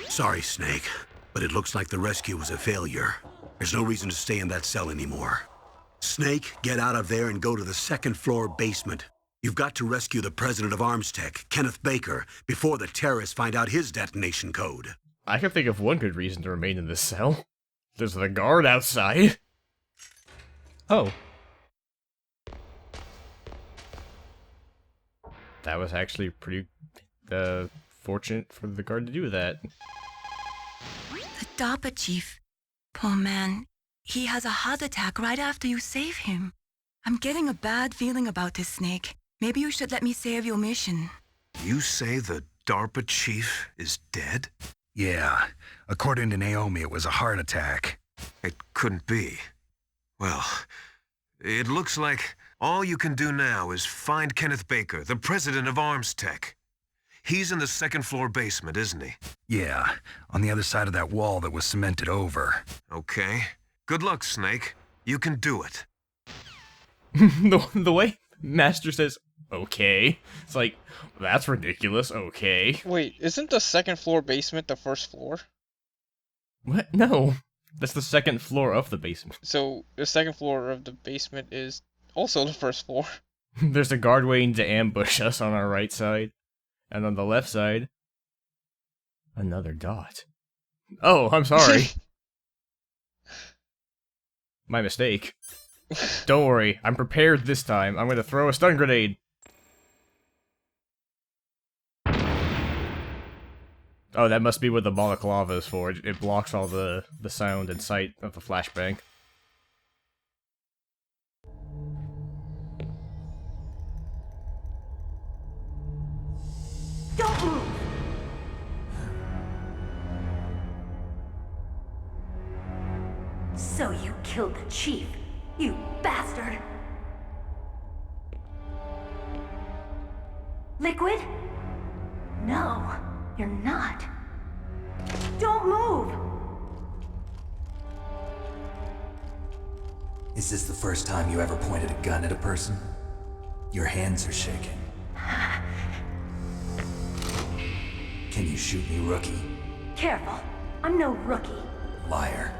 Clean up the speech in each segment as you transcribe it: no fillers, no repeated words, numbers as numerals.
Sorry, Snake, but it looks like the rescue was a failure. There's no reason to stay in that cell anymore. Snake, get out of there and go to the second-floor basement. You've got to rescue the president of ArmsTech, Kenneth Baker, before the terrorists find out his detonation code. I can think of one good reason to remain in this cell. There's the guard outside. Oh. That was actually pretty fortunate for the guard to do that. The DARPA chief. Poor man. He has a heart attack right after you save him. I'm getting a bad feeling about this, Snake. Maybe you should let me save your mission. You say the DARPA chief is dead? Yeah. According to Naomi, it was a heart attack. It couldn't be. Well, it looks like all you can do now is find Kenneth Baker, the president of ArmsTech. He's in the second-floor basement, isn't he? Yeah, on the other side of that wall that was cemented over. Okay. Good luck, Snake. You can do it. the way Master says, okay. It's like, that's ridiculous, okay. Wait, isn't the second floor basement the first floor? What? No. That's the second floor of the basement. So, the second floor of the basement is also the first floor. There's a guard waiting to ambush us on our right side. And on the left side, another dot. Oh, I'm sorry. My mistake. Don't worry, I'm prepared this time. I'm gonna throw a stun grenade. Oh, that must be what the balaclava is for. It blocks all the sound and sight of the flashbang. Don't move! So you killed the chief, you bastard! Liquid? No, you're not. Don't move! Is this the first time you ever pointed a gun at a person? Your hands are shaking. Can you shoot me, rookie? Careful, I'm no rookie. Liar.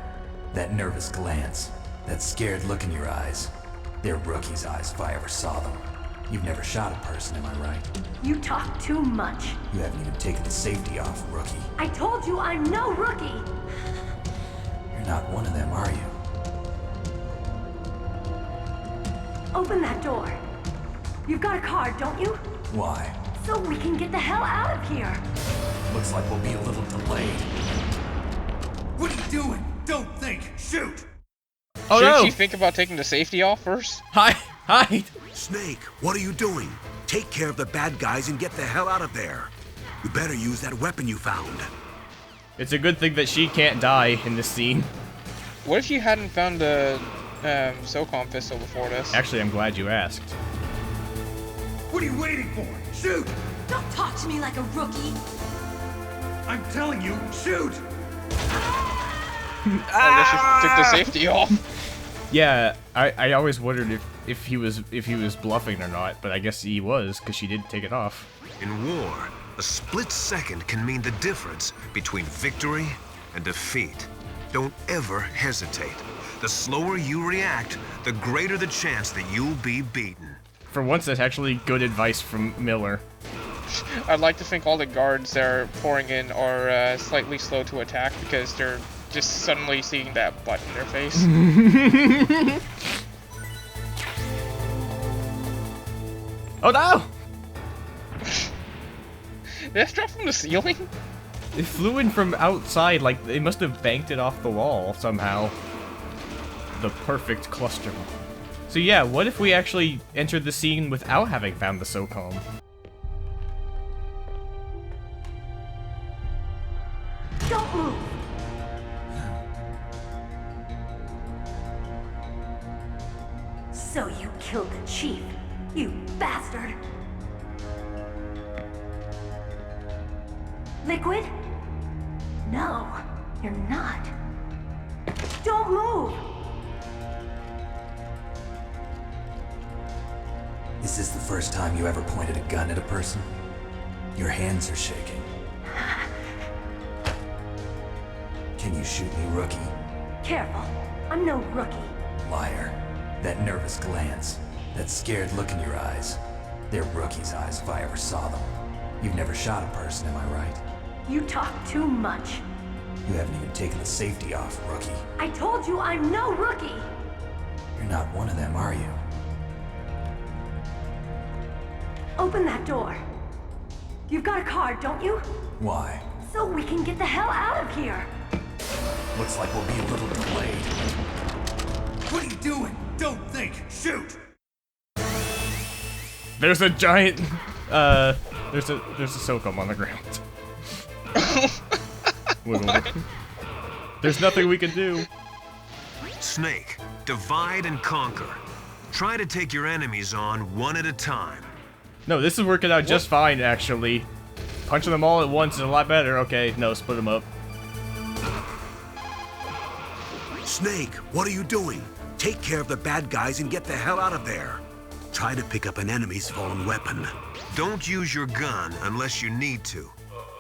That nervous glance, that scared look in your eyes. They're rookie's eyes if I ever saw them. You've never shot a person, am I right? You talk too much. You haven't even taken the safety off, rookie. I told you I'm no rookie! You're not one of them, are you? Open that door. You've got a card, don't you? Why? So we can get the hell out of here. Looks like we'll be a little delayed. What are you doing? Don't think! Shoot! Oh Shouldn't no! she think about taking the safety off first? Hide! Snake, what are you doing? Take care of the bad guys and get the hell out of there. You better use that weapon you found. It's a good thing that she can't die in this scene. What if you hadn't found the SOCOM pistol before this? Actually, I'm glad you asked. What are you waiting for? Shoot! Don't talk to me like a rookie. I'm telling you, shoot! I guess she took the safety off. Yeah, I always wondered if he was bluffing or not, but I guess he was, because she did take it off. In war, a split second can mean the difference between victory and defeat. Don't ever hesitate. The slower you react, the greater the chance that you'll be beaten. For once, that's actually good advice from Miller. I'd like to think all the guards that are pouring in are slightly slow to attack because they're just suddenly seeing that butt in their face. Oh no! Did that drop from the ceiling? It flew in from outside, like they must have banked it off the wall somehow. The perfect cluster. So yeah, what if we actually entered the scene without having found the SOCOM? Don't move! So you killed the chief, you bastard! Liquid? No, you're not. Don't move! Is this the first time you ever pointed a gun at a person? Your hands are shaking. Can you shoot me, rookie? Careful. I'm no rookie. Liar. That nervous glance, that scared look in your eyes. They're rookie's eyes if I ever saw them. You've never shot a person, am I right? You talk too much. You haven't even taken the safety off, rookie. I told you I'm no rookie! You're not one of them, are you? Open that door. You've got a card, don't you? Why? So we can get the hell out of here. Looks like we'll be a little delayed. What are you doing? Don't think. Shoot! There's a giant, there's a SOCOM on the ground. There's nothing we can do. Snake, divide and conquer. Try to take your enemies on one at a time. No, this is working out just fine, actually. Punching them all at once is a lot better. Okay, no, split them up. Snake, what are you doing? Take care of the bad guys and get the hell out of there. Try to pick up an enemy's fallen weapon. Don't use your gun unless you need to.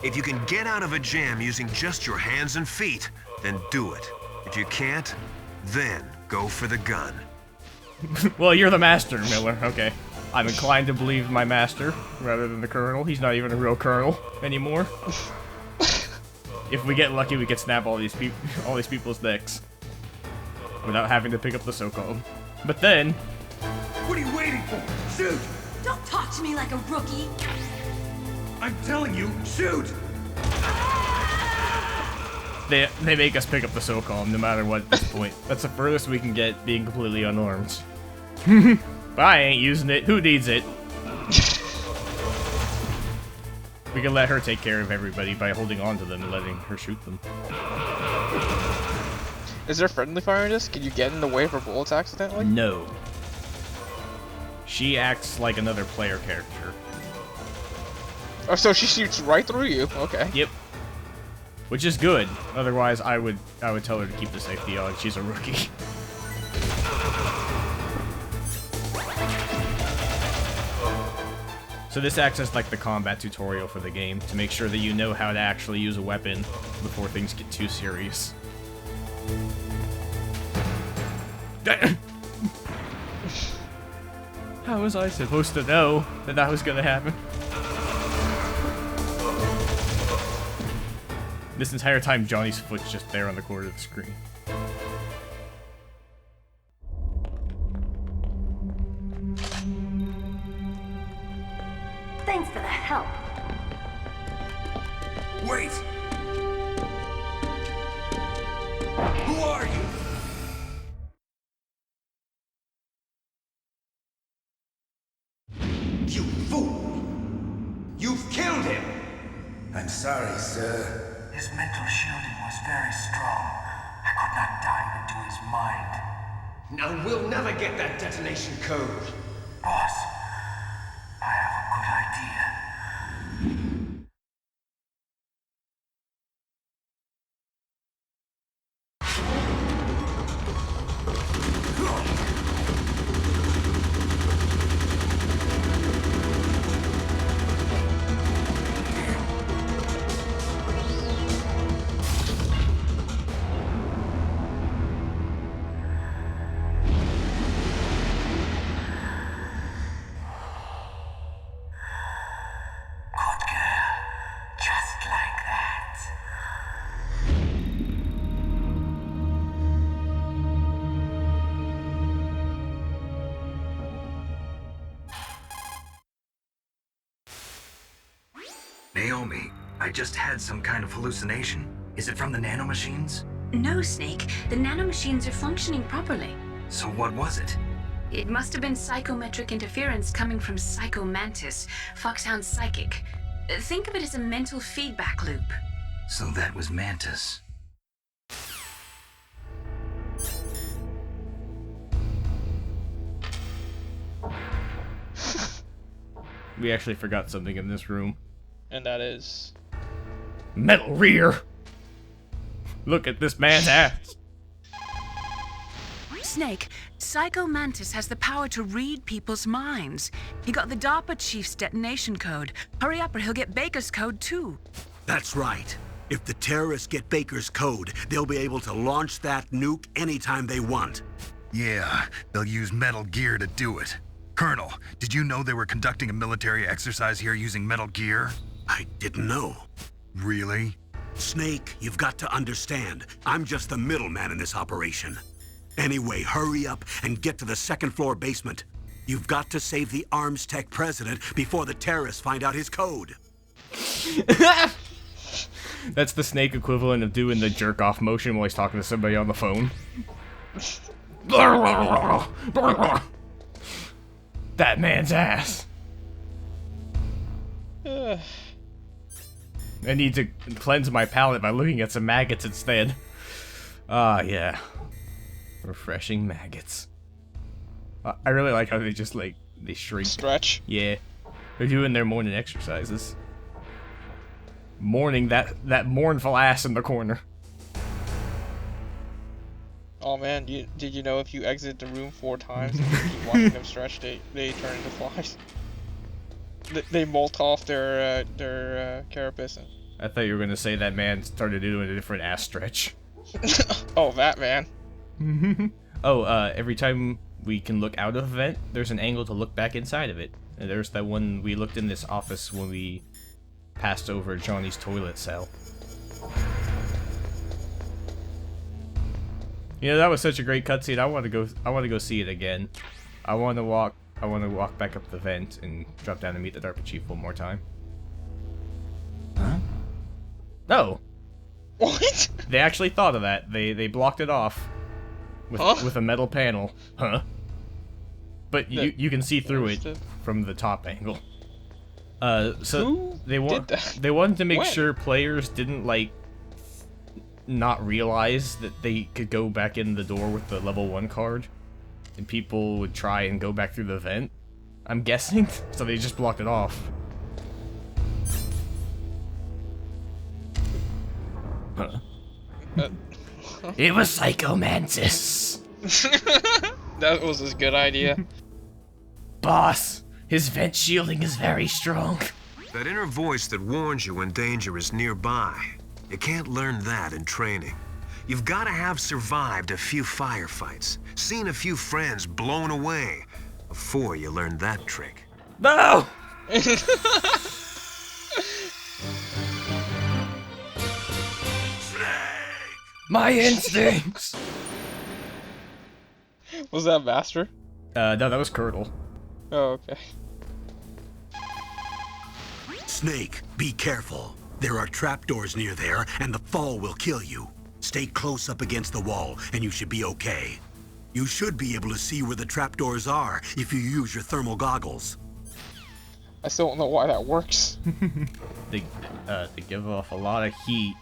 If you can get out of a jam using just your hands and feet, then do it. If you can't, then go for the gun. Well, you're the master, Miller. Okay. I'm inclined to believe my master rather than the colonel. He's not even a real colonel anymore. If we get lucky, we can snap all these people's necks without having to pick up the SOCOM. But then, What are you waiting for? Shoot! Don't talk to me like a rookie. I'm telling you, shoot! they make us pick up the SOCOM no matter what at this point. That's the furthest we can get being completely unarmed. But I ain't using it. Who needs it? We can let her take care of everybody by holding on to them and letting her shoot them. Is there friendly fire in this? Can you get in the way of her bullets accidentally? No. She acts like another player character. Oh, so she shoots right through you. Okay. Yep. Which is good. Otherwise, I would tell her to keep the safety on. She's a rookie. So this acts as like the combat tutorial for the game to make sure that you know how to actually use a weapon before things get too serious. How was I supposed to know that that was gonna happen? This entire time, Johnny's foot's just there on the corner of the screen. Thanks for the help. Wait! Who are you? You fool! You've killed him! I'm sorry, sir. His mental shielding was very strong. I could not dive into his mind. Now we'll never get that detonation code. Boss, I have a good idea. Naomi, I just had some kind of hallucination. Is it from the nanomachines? No, Snake. The nanomachines are functioning properly. So what was it? It must have been psychometric interference coming from Psycho Mantis, Foxhound Psychic. Think of it as a mental feedback loop. So that was Mantis. We actually forgot something in this room. And that is... Metal rear! Look at this man's ass! Snake, Psycho Mantis has the power to read people's minds. He got the DARPA chief's detonation code. Hurry up or he'll get Baker's code too. That's right. If the terrorists get Baker's code, they'll be able to launch that nuke anytime they want. Yeah, they'll use metal gear to do it. Colonel, did you know they were conducting a military exercise here using metal gear? I didn't know. Really? Snake, you've got to understand. I'm just the middleman in this operation. Anyway, hurry up and get to the second-floor basement. You've got to save the Arms Tech president before the terrorists find out his code. That's the Snake equivalent of doing the jerk-off motion while he's talking to somebody on the phone. That man's ass. I need to cleanse my palate by looking at some maggots instead. Ah, yeah. Refreshing maggots. I really like how they just, like, they shrink. Stretch. Yeah. They're doing their morning exercises. Mourning that mournful ass in the corner. Oh man, did you know if you exit the room 4 times and you keep watching them stretch, they turn into flies? They molt off their carapace. I thought you were gonna say that man started doing a different ass stretch. Oh, that man. Oh, every time we can look out of a vent, there's an angle to look back inside of it. And there's that one we looked in this office when we passed over Johnny's toilet cell. You know, that was such a great cutscene. I want to go see it again. I want to walk back up the vent and drop down and meet the DARPA chief one more time. Huh? No. What? They actually thought of that. They blocked it off with a metal panel. Huh? But you can see through it from the top angle. So they wanted to make sure players didn't like not realize that they could go back in the door with the level 1 card, and people would try and go back through the vent, I'm guessing. So they just blocked it off. Huh. It was Psycho Mantis. That was a good idea. Boss, his vent shielding is very strong. That inner voice that warns you when danger is nearby. You can't learn that in training. You've got to have survived a few firefights, seen a few friends blown away, before you learn that trick. No! My instincts! Was that Master? No, that was Curdle. Oh, okay. Snake, be careful. There are trapdoors near there, and the fall will kill you. Stay close up against the wall, and you should be okay. You should be able to see where the trapdoors are if you use your thermal goggles. I still don't know why that works. They give off a lot of heat.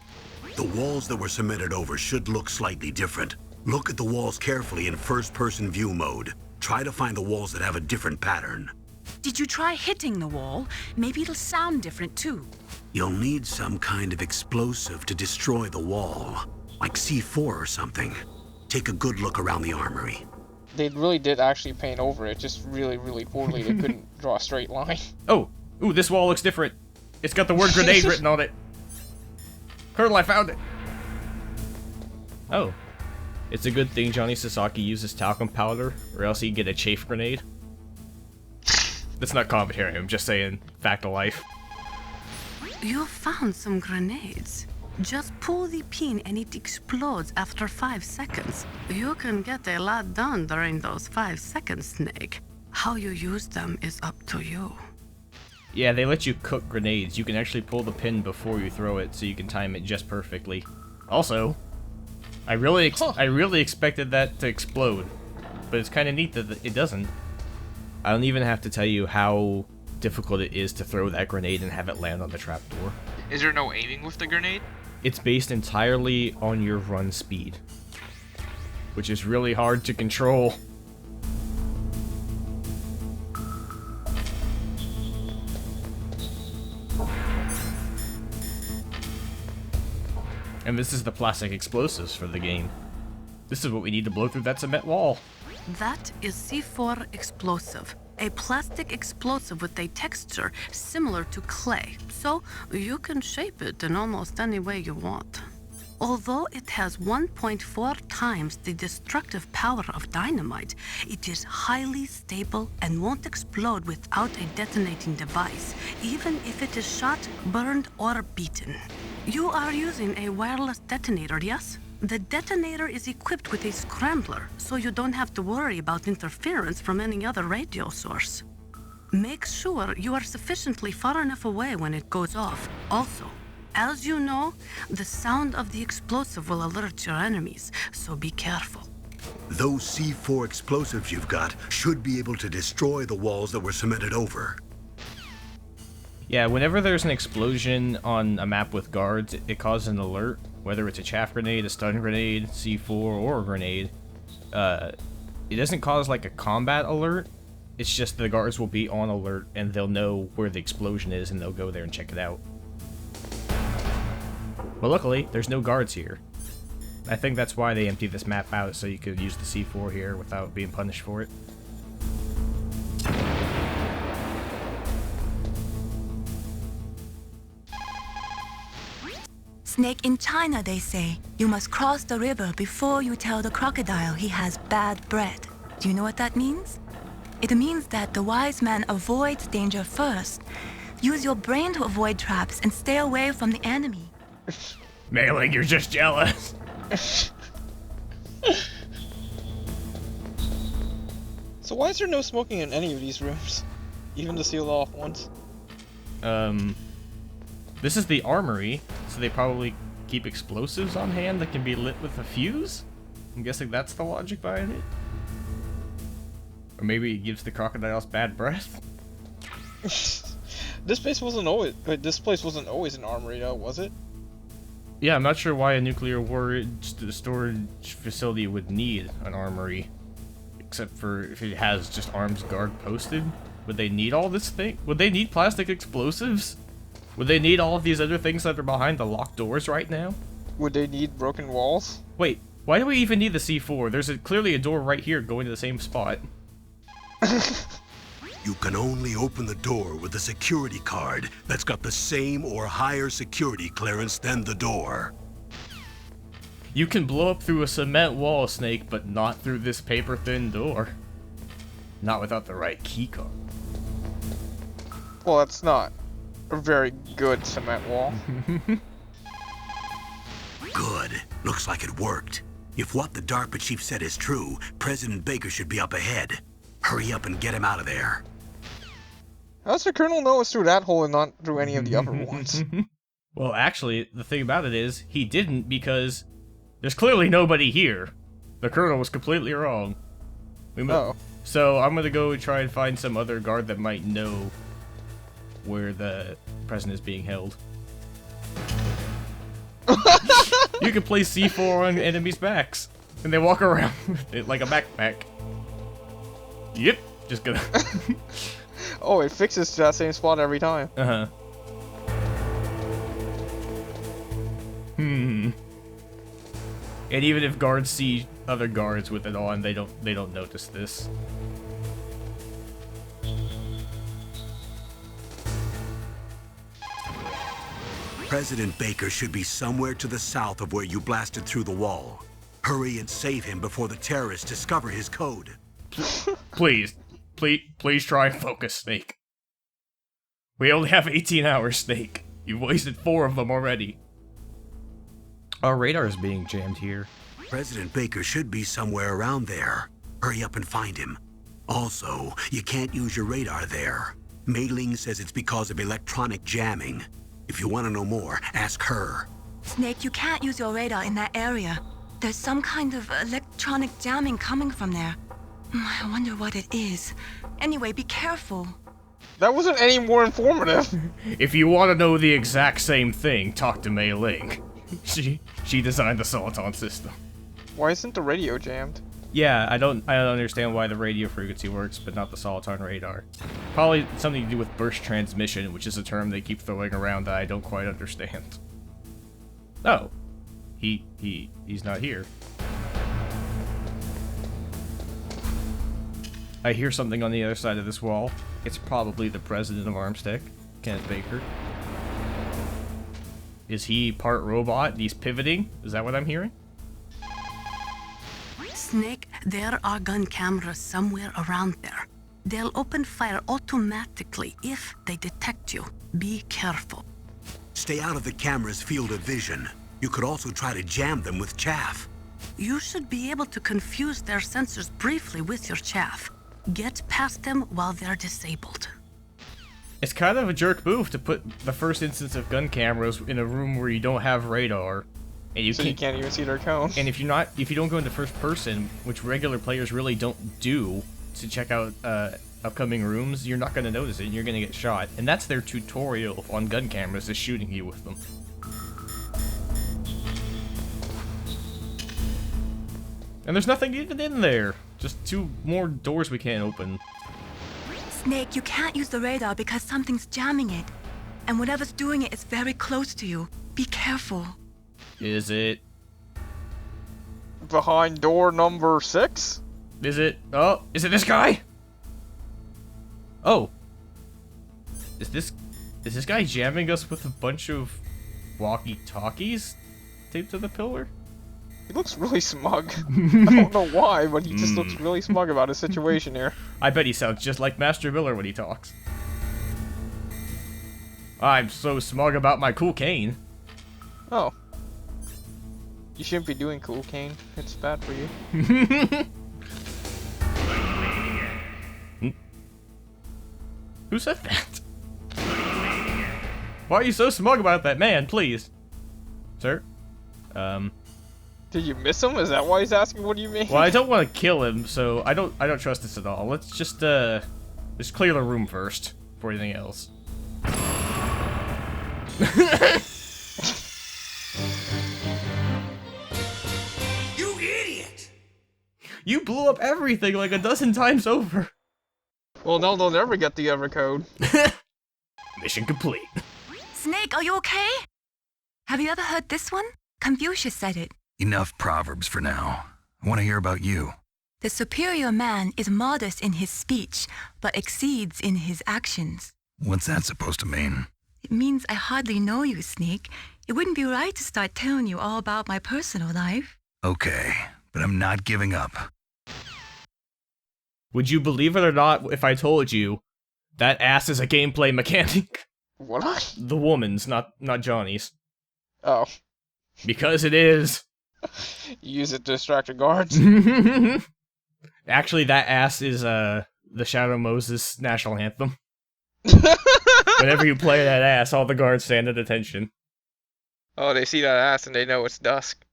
The walls that were cemented over should look slightly different. Look at the walls carefully in first-person view mode. Try to find the walls that have a different pattern. Did you try hitting the wall? Maybe it'll sound different too. You'll need some kind of explosive to destroy the wall, like C4 or something. Take a good look around the armory. They really did actually paint over it, just really, really poorly. They couldn't draw a straight line. Oh, ooh, this wall looks different. It's got the word grenade written on it. Colonel, I found it. Oh, it's a good thing Johnny Sasaki uses talcum powder, or else he'd get a chafe grenade. That's not commentary, I'm just saying fact of life. You found some grenades. Just pull the pin and it explodes after 5 seconds. You can get a lot done during those 5 seconds, Snake. How you use them is up to you. Yeah, they let you cook grenades. You can actually pull the pin before you throw it, so you can time it just perfectly. Also, I really expected that to explode, but it's kind of neat that it doesn't. I don't even have to tell you how difficult it is to throw that grenade and have it land on the trapdoor. Is there no aiming with the grenade? It's based entirely on your run speed, which is really hard to control. And this is the plastic explosives for the game. This is what we need to blow through that cement wall. That is C4 explosive. a plastic explosive with a texture similar to clay, so you can shape it in almost any way you want. Although it has 1.4 times the destructive power of dynamite, it is highly stable and won't explode without a detonating device, even if it is shot, burned, or beaten. You are using a wireless detonator, yes? The detonator is equipped with a scrambler, so you don't have to worry about interference from any other radio source. Make sure you are sufficiently far enough away when it goes off. Also, as you know, the sound of the explosive will alert your enemies, so be careful. Those C4 explosives you've got should be able to destroy the walls that were cemented over. Yeah, whenever there's an explosion on a map with guards, it causes an alert, whether it's a chaff grenade, a stun grenade, C4, or a grenade. It doesn't cause like a combat alert, it's just the guards will be on alert and they'll know where the explosion is and they'll go there and check it out. But luckily, there's no guards here. I think that's why they emptied this map out, so you could use the C4 here without being punished for it. Snake, in China, they say, you must cross the river before you tell the crocodile he has bad breath. Do you know what that means? It means that the wise man avoids danger first. Use your brain to avoid traps and stay away from the enemy. Meryl, you're just jealous. So why is there no smoking in any of these rooms? Even the sealed off ones? This is the Armory, so they probably keep explosives on hand that can be lit with a fuse? I'm guessing that's the logic behind it. Or maybe it gives the crocodiles bad breath? This place wasn't always an armory though, was it? Yeah, I'm not sure why a nuclear storage facility would need an armory. Except for if it has just arms guard posted. Would they need all this thing? Would they need plastic explosives? Would they need all of these other things that are behind the locked doors right now? Would they need broken walls? Wait, why do we even need the C4? There's clearly a door right here going to the same spot. You can only open the door with a security card that's got the same or higher security clearance than the door. You can blow up through a cement wall, Snake, but not through this paper-thin door. Not without the right keycard. Well, that's not a very good cement wall. Good. Looks like it worked. If what the DARPA chief said is true, President Baker should be up ahead. Hurry up and get him out of there. How does the Colonel know it's through that hole and not through any of the other ones? Well, actually, the thing about it is, he didn't because there's clearly nobody here. The Colonel was completely wrong. So I'm gonna go try and find some other guard that might know where the president is being held. You can place C4 on enemies' backs, and they walk around with it like a backpack. Yep, just gonna... Oh, it fixes to that same spot every time. Uh-huh. And even if guards see other guards with it on, they don't notice this. President Baker should be somewhere to the south of where you blasted through the wall. Hurry and save him before the terrorists discover his code. Please try and focus, Snake. We only have 18 hours, Snake. You've wasted 4 of them already. Our radar is being jammed here. President Baker should be somewhere around there. Hurry up and find him. Also, you can't use your radar there. Mei-Ling says it's because of electronic jamming. If you want to know more, ask her. Snake, you can't use your radar in that area. There's some kind of electronic jamming coming from there. I wonder what it is. Anyway, be careful. That wasn't any more informative. If you want to know the exact same thing, talk to Mei-Ling. She designed the Soliton system. Why isn't the radio jammed? Yeah, I don't understand why the radio frequency works, but not the Soliton radar. Probably something to do with burst transmission, which is a term they keep throwing around that I don't quite understand. Oh, he's not here. I hear something on the other side of this wall. It's probably the president of Armstick, Kenneth Baker. Is he part robot? He's pivoting? Is that what I'm hearing? Snake, there are gun cameras somewhere around there. They'll open fire automatically if they detect you. Be careful. Stay out of the camera's field of vision. You could also try to jam them with chaff. You should be able to confuse their sensors briefly with your chaff. Get past them while they're disabled. It's kind of a jerk move to put the first instance of gun cameras in a room where you don't have radar. And you can't even see their cone. And if you don't go into first person, which regular players really don't do to check out upcoming rooms, you're not going to notice it and you're going to get shot. And that's their tutorial on gun cameras, is shooting you with them. And there's nothing even in there. Just 2 more doors we can't open. Snake, you can't use the radar because something's jamming it. And whatever's doing it is very close to you. Be careful. Is it? Behind door number 6? Is it? Oh, is it this guy? Oh. Is this guy jamming us with a bunch of walkie-talkies taped to the pillar? He looks really smug. I don't know why, but he just looks really smug about his situation here. I bet he sounds just like Master Miller when he talks. I'm so smug about my cool cane. Oh. You shouldn't be doing cocaine. It's bad for you. Who said that? Why are you so smug about that man, please? Sir? Did you miss him? Is that why he's asking what do you mean? Well, I don't want to kill him, so I don't trust this at all. Let's just clear the room first before anything else. You idiot! You blew up everything like a dozen times over. Well, they'll never get the other code. Mission complete. Snake, are you okay? Have you ever heard this one? Confucius said it. Enough proverbs for now. I want to hear about you. The superior man is modest in his speech, but exceeds in his actions. What's that supposed to mean? It means I hardly know you, Snake. It wouldn't be right to start telling you all about my personal life. Okay, but I'm not giving up. Would you believe it or not if I told you that ass is a gameplay mechanic? What? The woman's, not Johnny's. Oh. Because it is. You use it to distract the guards? Actually, that ass is the Shadow Moses national anthem. Whenever you play that ass, all the guards stand at attention. Oh, they see that ass and they know it's dusk.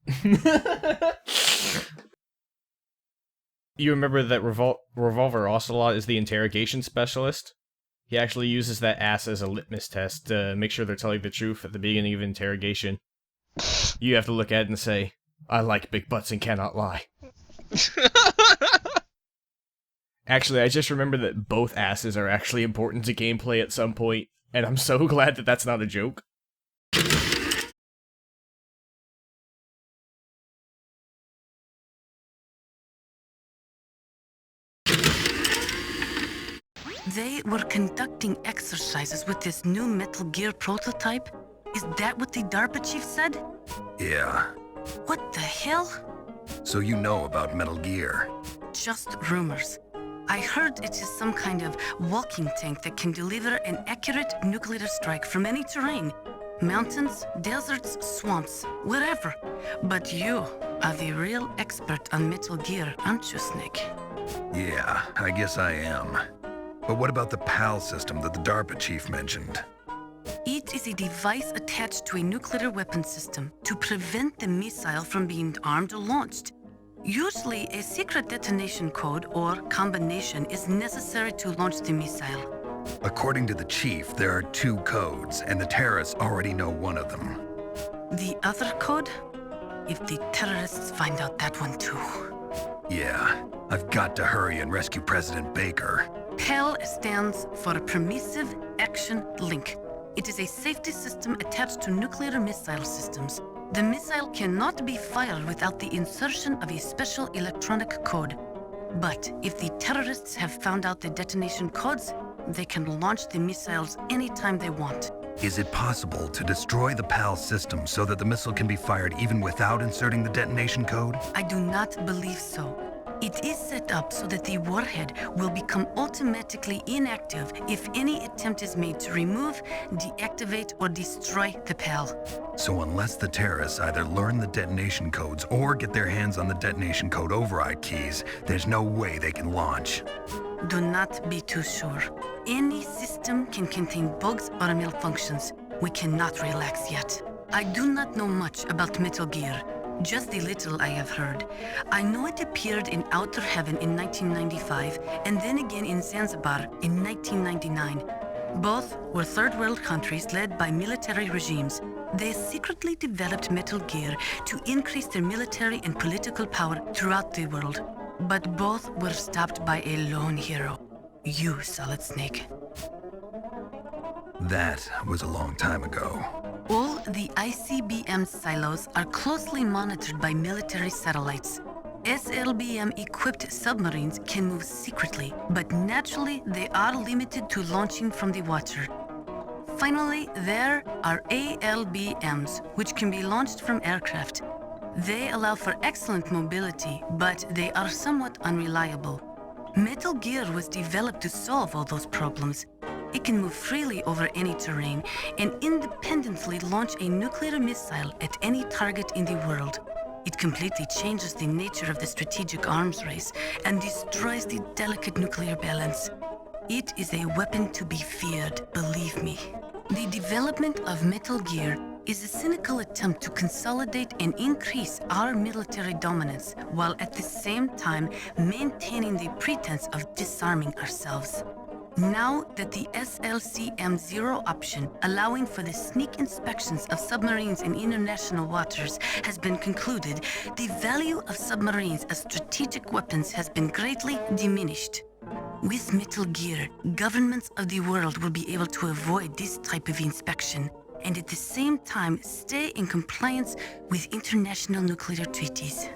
You remember that Revolver Ocelot is the interrogation specialist? He actually uses that ass as a litmus test to make sure they're telling the truth at the beginning of interrogation. You have to look at it and say, I like big butts and cannot lie. Actually, I just remember that both asses are actually important to gameplay at some point, and I'm so glad that that's not a joke. They were conducting exercises with this new Metal Gear prototype. Is that what the DARPA chief said? Yeah. What the hell? So you know about Metal Gear? Just rumors. I heard it is some kind of walking tank that can deliver an accurate nuclear strike from any terrain. Mountains, deserts, swamps, wherever. But you are the real expert on Metal Gear, aren't you, Snake? Yeah, I guess I am. But what about the PAL system that the DARPA chief mentioned? It is a device attached to a nuclear weapon system to prevent the missile from being armed or launched. Usually, a secret detonation code or combination is necessary to launch the missile. According to the chief, there are 2 codes, and the terrorists already know one of them. The other code? If the terrorists find out that one too. Yeah, I've got to hurry and rescue President Baker. PAL stands for Permissive Action Link. It is a safety system attached to nuclear missile systems. The missile cannot be fired without the insertion of a special electronic code. But if the terrorists have found out the detonation codes, they can launch the missiles anytime they want. Is it possible to destroy the PAL system so that the missile can be fired even without inserting the detonation code? I do not believe so. It is set up so that the warhead will become automatically inactive if any attempt is made to remove, deactivate, or destroy the PAL. So unless the terrorists either learn the detonation codes or get their hands on the detonation code override keys, there's no way they can launch. Do not be too sure. Any system can contain bugs or malfunctions. We cannot relax yet. I do not know much about Metal Gear. Just the little I have heard. I know it appeared in Outer Heaven in 1995 and then again in Zanzibar in 1999. Both were third world countries led by military regimes. They secretly developed Metal Gear to increase their military and political power throughout the world. But both were stopped by a lone hero. You, Solid Snake. That was a long time ago. All the ICBM silos are closely monitored by military satellites. SLBM-equipped submarines can move secretly, but naturally they are limited to launching from the water. Finally, there are ALBMs, which can be launched from aircraft. They allow for excellent mobility, but they are somewhat unreliable. Metal Gear was developed to solve all those problems. It can move freely over any terrain and independently launch a nuclear missile at any target in the world. It completely changes the nature of the strategic arms race and destroys the delicate nuclear balance. It is a weapon to be feared, believe me. The development of Metal Gear is a cynical attempt to consolidate and increase our military dominance, while at the same time maintaining the pretense of disarming ourselves. Now that the SLCM-0 option, allowing for the sneak inspections of submarines in international waters, has been concluded, the value of submarines as strategic weapons has been greatly diminished. With Metal Gear, governments of the world will be able to avoid this type of inspection, and at the same time stay in compliance with international nuclear treaties.